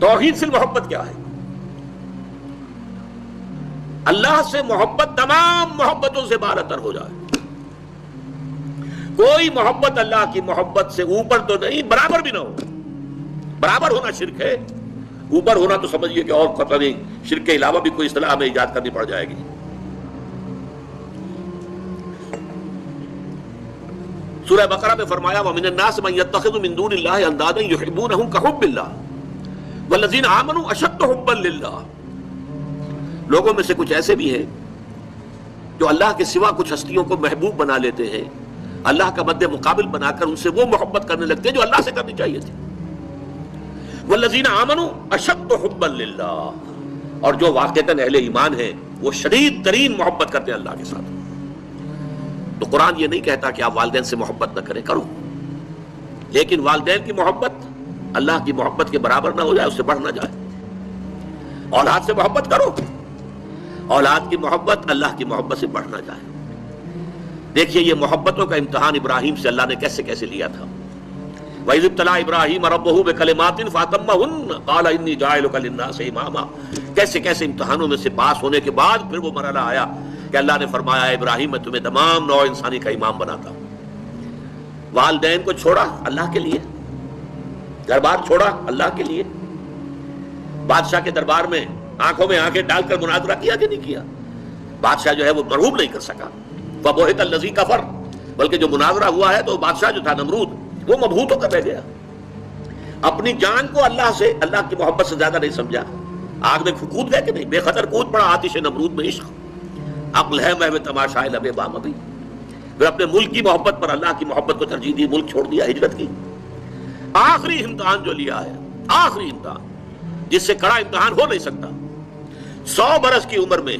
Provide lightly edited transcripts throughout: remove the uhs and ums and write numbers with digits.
توحید فی المحبت کیا ہے؟ اللہ سے محبت تمام محبتوں سے بالاتر ہو جائے. کوئی محبت اللہ کی محبت سے اوپر تو نہیں، برابر بھی نہ ہو. برابر ہونا شرک ہے، اوپر ہونا تو سمجھیے کہ اور پتہ نہیں شرک کے علاوہ بھی کوئی اصطلاح ہمیں ایجاد کرنی پڑ جائے گی. سورہ بقرہ میں فرمایا وَمِنَ النَّاسِ مَن يَتَّخِذُ مِن دُونِ اللَّهِ أَندَادًا يُحِبُّونَهُم كَحُبِّ اللَّهِ وَالَّذِينَ آمَنُوا أَشَدُّ حُبًّا لِلَّهِ. لوگوں میں سے کچھ ایسے بھی ہیں جو اللہ کے سوا کچھ ہستیوں کو محبوب بنا لیتے ہیں، اللہ کا مد مقابل بنا کر ان سے وہ محبت کرنے لگتے ہیں جو اللہ سے کرنی چاہیے تھی. وَالَّذِينَ آمَنُوا أَشَدُّ حُبًّا لِلَّهِ، اور جو واقعتاً اہل ایمان ہیں وہ شدید ترین محبت کرتے ہیں اللہ کے ساتھ. تو قرآن یہ نہیں کہتا کہ آپ والدین سے محبت نہ کریں، کرو، لیکن والدین کی محبت اللہ کی محبت کے برابر نہ ہو جائے، اس سے بڑھ نہ جائے. اولاد سے محبت کرو، اولاد کی محبت اللہ کی محبت سے بڑھ نہ جائے. دیکھیے یہ محبتوں کا امتحان ابراہیم سے اللہ نے کیسے کیسے لیا تھا. وَإِذِ ابْتَلَىٰ إِبْرَاهِيمَ رَبُّهُ بِكَلِمَاتٍ فَأَتَمَّهُنَّ قَالَ إِنِّي جَاعِلُكَ لِلنَّاسِ إِمَامًا. کیسے کیسے امتحانوں میں سے پاس ہونے کے بعد پھر وہ مرحلہ آیا کہ اللہ نے فرمایا ابراہیم میں تمہیں تمام نوع انسانی کا امام بناتا ہوں. والدین کو چھوڑا اللہ کے لیے، گھر بار چھوڑا اللہ کے لیے. بادشاہ کے دربار میں آنکھوں میں آنکھیں ڈال کر مناظرہ کیا کہ نہیں کیا؟ بادشاہ جو ہے وہ مرعوب نہیں کر سکا. فَبُہِتَ الَّذِي كَفَرَ، بلکہ جو مناظرہ ہوا ہے تو بادشاہ جو تھا نمرود وہ مبہوت ہو کر رہ گیا. اپنی جان کو اللہ سے، اللہ کی محبت سے زیادہ نہیں سمجھا. آگ میں کود گئے کہ نہیں؟ بے خطر کود پڑا آتش نمرود میں عشق. عقل ہے محو تماشائے لبے بام ابھی. پھر اپنے ملک کی محبت پر اللہ کی محبت کو ترجیح دی، ملک چھوڑ دیا، ہجرت کی. آخری امتحان جو لیا ہے، آخری امتحان جس سے کڑا امتحان ہو نہیں سکتا. 100 برس کی عمر میں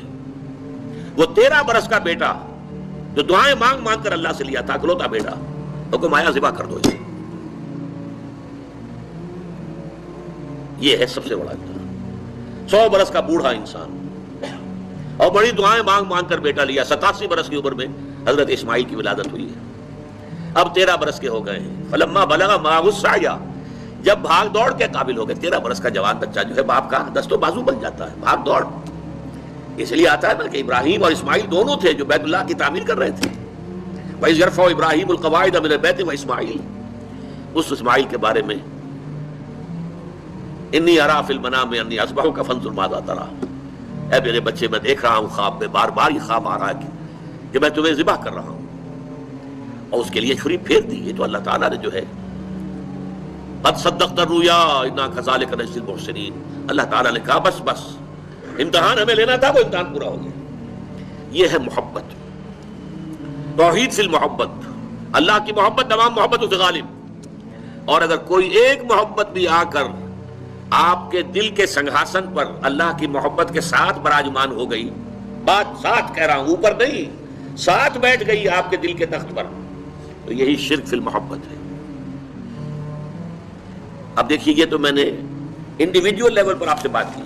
وہ 13 برس کا بیٹا جو دعائیں مانگ مانگ کر اللہ سے لیا تھا، اکلوتا بیٹا، حکم آیا ذبح کر دو. یہ ہے سب سے بڑا امتحان. 100 برس کا بوڑھا انسان اور بڑی دعائیں مانگ مانگ کر بیٹا لیا. 87 برس کی عمر میں حضرت اسماعیل کی ولادت ہوئی ہے. اب 13 برس کے ہو گئے ہیں. فلما بلغ معه السعي، جب بھاگ دوڑ کے قابل ہو گئے. 13 برس کا جوان بچہ جو ہے باپ کا دست و بازو بن جاتا ہے، بھاگ دوڑ. اس لیے آتا ہے نا کہ ابراہیم اور اسماعیل دونوں تھے جو بیت اللہ کی تعمیر کر رہے تھے. وَإِذْ يَرْفَعُ إِبْرَاهِيمُ الْقَوَاعِدَ مِنَ الْبَيْتِ وَإِسْمَاعِيلُ، اس اسماعیل کے بارے میں انی ارا فی المنام انی اذبحک فانظر ماذا تری. اے میرے بچے میں دیکھ رہا ہوں خواب میں، بار بار یہ خواب آ رہا ہے کہ میں تمہیں ذبح کر رہا ہوں. اور اس کے لیے چھری پھیر دی. یہ تو اللہ تعالیٰ نے جو ہے قد صدقت الرؤیا انا کذالک نجزی المحسنین، اللہ تعالیٰ نے کہا بس بس امتحان ہمیں لینا تھا، وہ امتحان پورا ہو گیا. یہ ہے محبت، توحید فی المحبت. اللہ کی محبت تمام محبتوں سے غالب. اور اگر کوئی ایک محبت بھی آ کر آپ کے دل کے سنگھاسن پر اللہ کی محبت کے ساتھ براجمان ہو گئی، بات ساتھ کہہ رہا ہوں، اوپر نہیں، ساتھ بیٹھ گئی آپ کے دل کے تخت پر، تو یہی شرک فی المحبت ہے. اب دیکھیے یہ تو میں نے انڈیویجول لیول پر آپ سے بات کی.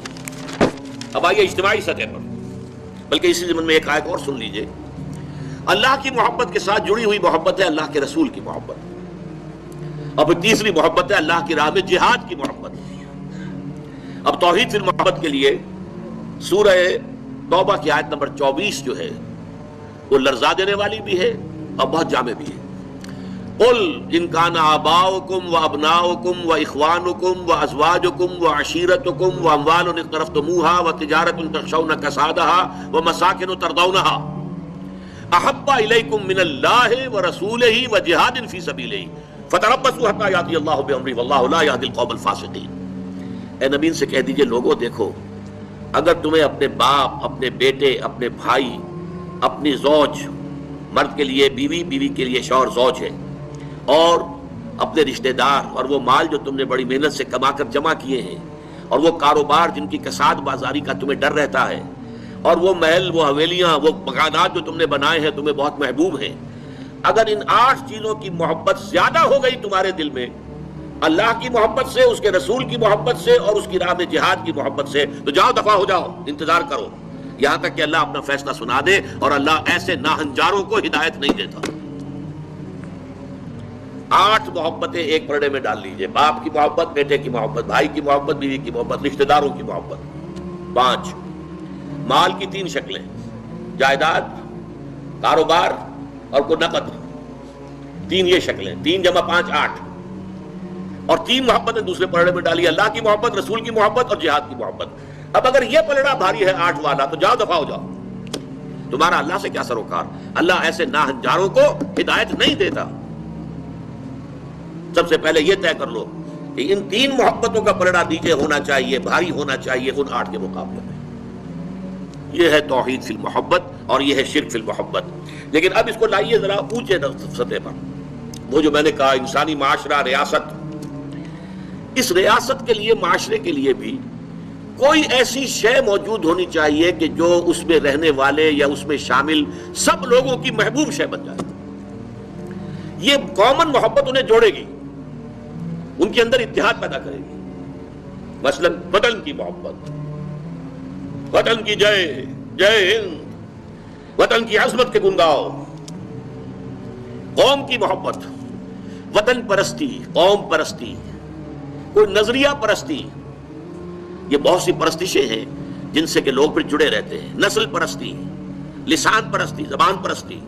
اب آئیے اجتماعی سطح پر، بلکہ اسی ضمن میں ایک آیت اور سن لیجئے. اللہ کی محبت کے ساتھ جڑی ہوئی محبت ہے اللہ کے رسول کی محبت. اور پھر تیسری محبت ہے اللہ کی راہ میں جہاد کی محبت. اب توحید فی المحبت کے لیے سورہ توبہ کی آیت نمبر 24 جو ہے وہ لرزا دینے والی بھی ہے اور بہت جامع بھی ہے. قل ان کان آباؤکم وابناؤکم واخوانکم وازواجکم وعشیرتکم واموال اقترفتموها وتجارۃ تخشون کسادها ومساکن ترضونها احب الیکم من اللہ ورسولہ وجہاد فی سبیلہ فتربصوا حتی یأتی اللہ بامرہ واللہ لا یہدی القوم الفاسقین. اے نبی سے کہہ دیجئے لوگوں دیکھو، اگر تمہیں اپنے باپ، اپنے بیٹے، اپنے بھائی، اپنی زوج، مرد کے لیے بیوی، بیوی کے لیے شوہر زوج ہے، اور اپنے رشتہ دار اور وہ مال جو تم نے بڑی محنت سے کما کر جمع کیے ہیں، اور وہ کاروبار جن کی کساد بازاری کا تمہیں ڈر رہتا ہے، اور وہ محل، وہ حویلیاں، وہ مکانات جو تم نے بنائے ہیں تمہیں بہت محبوب ہیں، اگر ان 8 چیزوں کی محبت زیادہ ہو گئی تمہارے دل میں اللہ کی محبت سے، اس کے رسول کی محبت سے اور اس کی راہ میں جہاد کی محبت سے، تو جاؤ دفع ہو جاؤ، انتظار کرو یہاں تک کہ اللہ اپنا فیصلہ سنا دے. اور اللہ ایسے ناہنجاروں کو ہدایت نہیں دیتا. 8 محبتیں ایک پرڑے میں ڈال لیجئے. باپ کی محبت، بیٹے کی محبت، بھائی کی محبت، بیوی کی محبت، رشتہ داروں کی محبت. 5 مال کی 3 شکلیں، جائیداد، کاروبار اور کوئی نقد. 3 یہ شکلیں، 3 جمع 5 8. اور 3 محبتیں دوسرے پلڑے میں ڈالی، اللہ کی محبت، رسول کی محبت اور جہاد کی محبت. اب اگر یہ پلڑا بھاری ہے 8 والا تو جاؤ دفع ہو جاؤ. تمہارا اللہ سے کیا سروکار. اللہ ایسے ناہنجاروں کو ہدایت نہیں دیتا. سب سے پہلے یہ طے کر لو کہ ان 3 محبتوں کا پلڑا نیچے ہونا چاہیے، بھاری ہونا چاہیے ان 8 کے مقابلے میں. یہ ہے توحید فی المحبت اور یہ ہے شرک فی المحبت. لیکن اب اس کو لائیے ذرا اونچے سطح پر. وہ جو میں نے کہا انسانی معاشرہ، ریاست، اس ریاست کے لیے، معاشرے کے لیے بھی کوئی ایسی شے موجود ہونی چاہیے کہ جو اس میں رہنے والے یا اس میں شامل سب لوگوں کی محبوب شے بن جائے. یہ کامن محبت انہیں جوڑے گی، ان کے اندر اتحاد پیدا کرے گی. مثلا وطن کی محبت، وطن کی جے جے ہند، وطن کی عظمت کے گن گاؤ. قوم کی محبت، وطن پرستی، قوم پرستی، کوئی نظریہ پرستی. یہ بہت سی پرستشیں ہیں جن سے کہ لوگ پھر جڑے رہتے ہیں. نسل پرستی، لسان پرستی، زبان پرستی.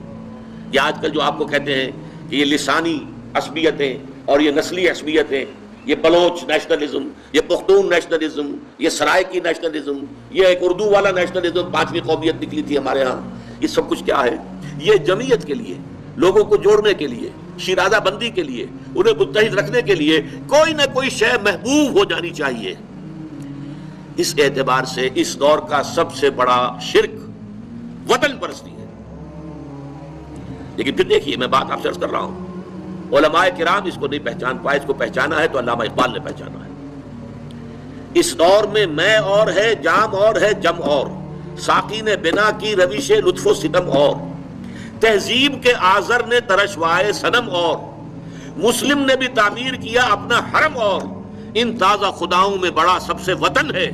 یہ آج کل جو آپ کو کہتے ہیں کہ یہ لسانی عصبیتیں اور یہ نسلی عصبیتیں، یہ بلوچ نیشنلزم، یہ پختون نیشنلزم، یہ سرائکی نیشنلزم، یہ ایک اردو والا نیشنلزم، 5ویں قومیت نکلی تھی ہمارے ہاں. یہ سب کچھ کیا ہے؟ یہ جمعیت کے لیے، لوگوں کو جوڑنے کے لیے، شیرازہ بندی کے لیے، انہیں متحد رکھنے کے لیے کوئی نہ کوئی شے محبوب ہو جانی چاہیے. اس اعتبار سے اس دور کا سب سے بڑا شرک وطن پرستی ہے. لیکن پھر دیکھیے، میں بات آپ سے عرض کر رہا ہوں، علماء کرام اس کو نہیں پہچان پائے. اس کو پہچانا ہے تو علامہ اقبال نے پہچانا ہے. اس دور میں اور ہے، جام اور ہے، جم اور، ساقی نے بنا کی روش لطف و ستم اور، تہذیب کے آذر نے ترشوائے صنم اور، مسلم نے بھی تعمیر کیا اپنا حرم اور، ان تازہ خداؤں میں بڑا سب سے وطن ہے